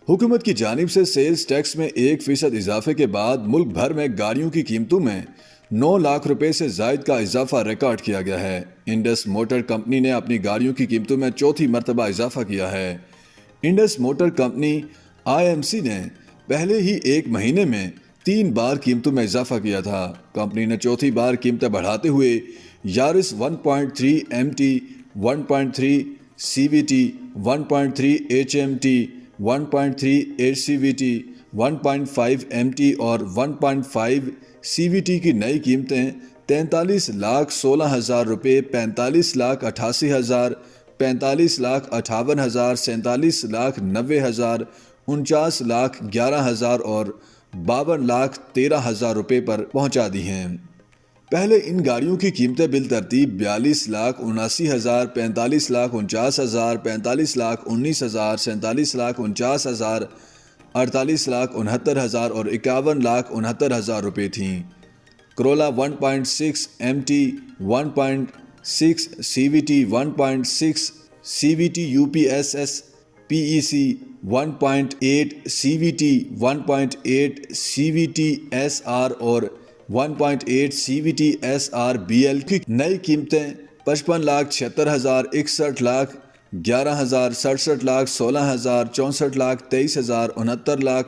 हुकूमत की जानिब से सेल्स टैक्स में 1% इजाफे के बाद मुल्क भर में गाड़ियों की कीमतों में 9 लाख रुपए से जायद का इजाफा रिकॉर्ड किया गया है। इंडस मोटर कंपनी ने अपनी गाड़ियों की कीमतों में चौथी मरतबा इजाफा किया है। इंडस मोटर कंपनी IMC ने पहले ही एक महीने में 3 बार कीमतों में इजाफा किया था। कंपनी ने चौथी बार कीमतें बढ़ाते हुए Yaris 1.3 MT, 1.3 CVT, 1.3 HMT, 1.3 HCVT, 1.5 MT और 1.5 CVT की नई कीमतें 43,16,000 रुपये, 45,88,000, 45,58,000, 47,90,000, 49,11,000 और 52,13,000 रुपये पर पहुंचा दी हैं। पहले इन गाड़ियों की कीमतें बिल तरतीब 42,79,000, 45,49,000, 45,19,000, 47,49,000, 48,69,000 और 51,69,000 रुपये थीं। Corolla 1.6 MT, 1.6 CVT, 1.6 CVT UPSS PEC, 1.8 CVT, 1.8 CVT SR और 1.8 CVT SR BL की नई कीमतें 55,76,000, 61,00,000, 11,000, 67,00,000, 16,000, 64,00,000, 23,000, 69,00,000,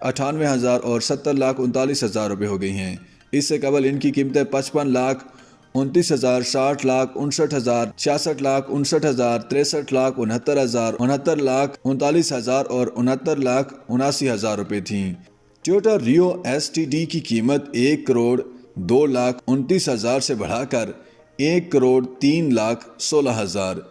98,000 और 70,39,000 रुपये हो गई हैं। इससे कबल इनकी कीमतें 55,00,000, 29,000, 60,00,000, 59,000, 66,00,000, 59,000, 63,00,000, 69,000, 69,00,000, 39,000 और 69,79,000 रुपये थीं। टोयोटा रियो STD की कीमत 1,02,29,000 से बढ़ाकर 1,03,16,000।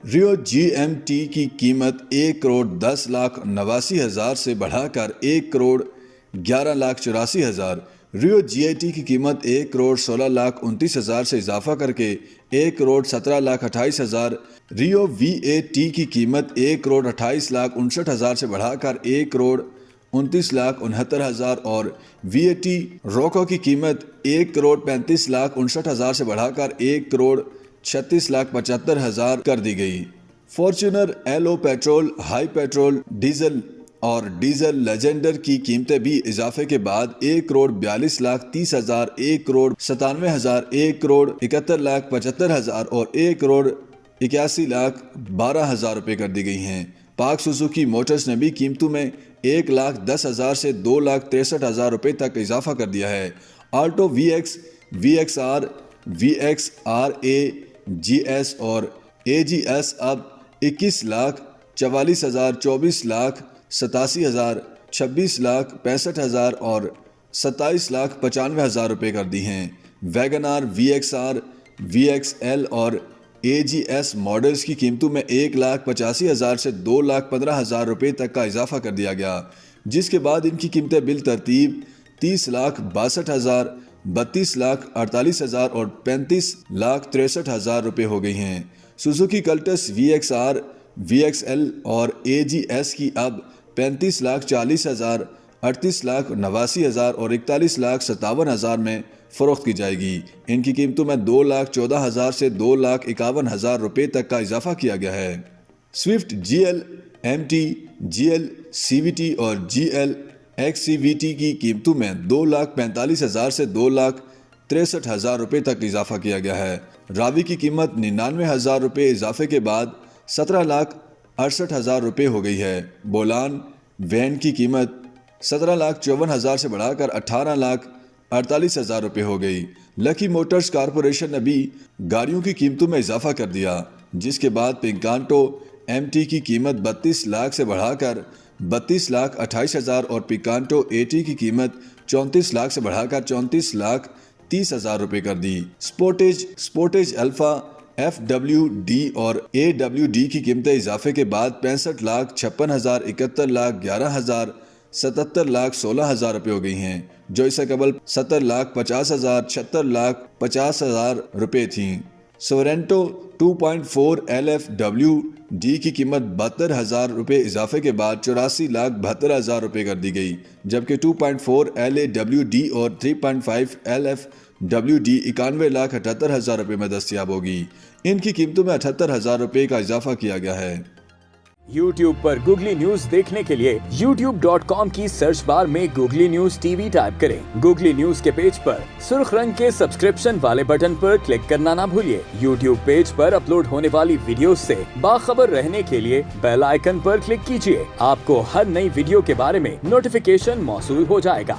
रियो GMT की कीमत 1,10,89,000 से बढ़ाकर 1,11,84,000। रियो GIT की कीमत 1,16,29,000 से इजाफा करके 1,17,28,000। रियो VAT की कीमत 1,28,59,000 से बढ़ाकर 1,29,69,000 और VAT रोको की कीमत 1,35,59,000 से बढ़ाकर 1,36,75,000 कर दी गई। Fortuner LO petrol, high petrol, diesel और डीजल लेजेंडर की कीमतें भी इजाफे के बाद 1,42,30,000, 1,97,000, 1,71,75,000 और 1,81,12,000 रुपये कर दी गई हैं। पाक सुजुकी मोटर्स ने भी कीमतों में 1,10,000 से 2,63,000 रुपये तक इजाफा कर दिया है। Alto VX, VXR, VXRA, GS और AGS अब 21,44,000, 24,87,000, 26,65,000 और 27,95,000 रुपये कर दी हैं। वैगनआर, VXR, VXL और AGS मॉडल्स की कीमतों में 1,85,000 से 2,15,000 रुपये तक का इजाफा कर दिया गया, जिसके बाद इनकी कीमतें बिल तरतीब 30,62,000, 32,48,000 और 35,63,000 रुपये हो गई हैं। सुजुकी कल्टस VXR, VXL और AGS की अब 35,40,000, 38,89,000 और 41,57,000 में फरोख्त की जाएगी। इनकी कीमतों में 2,14,000 से 2,51,000 रुपये तक का इजाफा किया गया है। Swift GL MT, GL CVT और GL XCVT की कीमतों में 2,45,000 से 2,63,000 रुपये तक इजाफा किया गया है। रावी की कीमत 99,000 रुपये इजाफे के बाद 17,68,000 रुपये हो गई है। बोलान वैन की कीमत 17,54,000 से बढ़ाकर 18,48,000 रुपये हो गई। लकी मोटर्स कारपोरेशन ने भी गाड़ियों की कीमतों में इजाफा कर दिया, जिसके बाद पिकांटो MT की कीमत 32 लाख से बढ़ाकर 32,28,000 और पिकांटो AT की कीमत 34 लाख से बढ़ाकर 34,30,000 रुपये कर दी। स्पोर्टेज अल्फा, FWD और AWD की कीमतें इजाफे के बाद 65,56,000, 71,11,000, 77,16,000 रुपये हो गई हैं, जो इससे कबल 70,50,000, 76,50,000 रुपये थीं। सोरेंटो 2.4 LFWD की कीमत 72,000 रुपये इजाफे के बाद 84,72,000 रुपये कर दी गई, जबकि 2.4 LAWD और 3.5 LFWD 91,78,000 रुपये में दस्तयाब होगी। इनकी कीमतों में 78,000 रुपये का इजाफा किया गया है। YouTube पर गूगली न्यूज देखने के लिए youtube.com की सर्च बार में गूगली न्यूज टीवी टाइप करें। गूगली न्यूज के पेज पर सुर्ख रंग के सब्सक्रिप्शन वाले बटन पर क्लिक करना ना भूलिए। YouTube पेज पर अपलोड होने वाली वीडियो से बाखबर रहने के लिए बेल आइकन पर क्लिक कीजिए। आपको हर नई वीडियो के बारे में नोटिफिकेशन मौसूल हो जाएगा।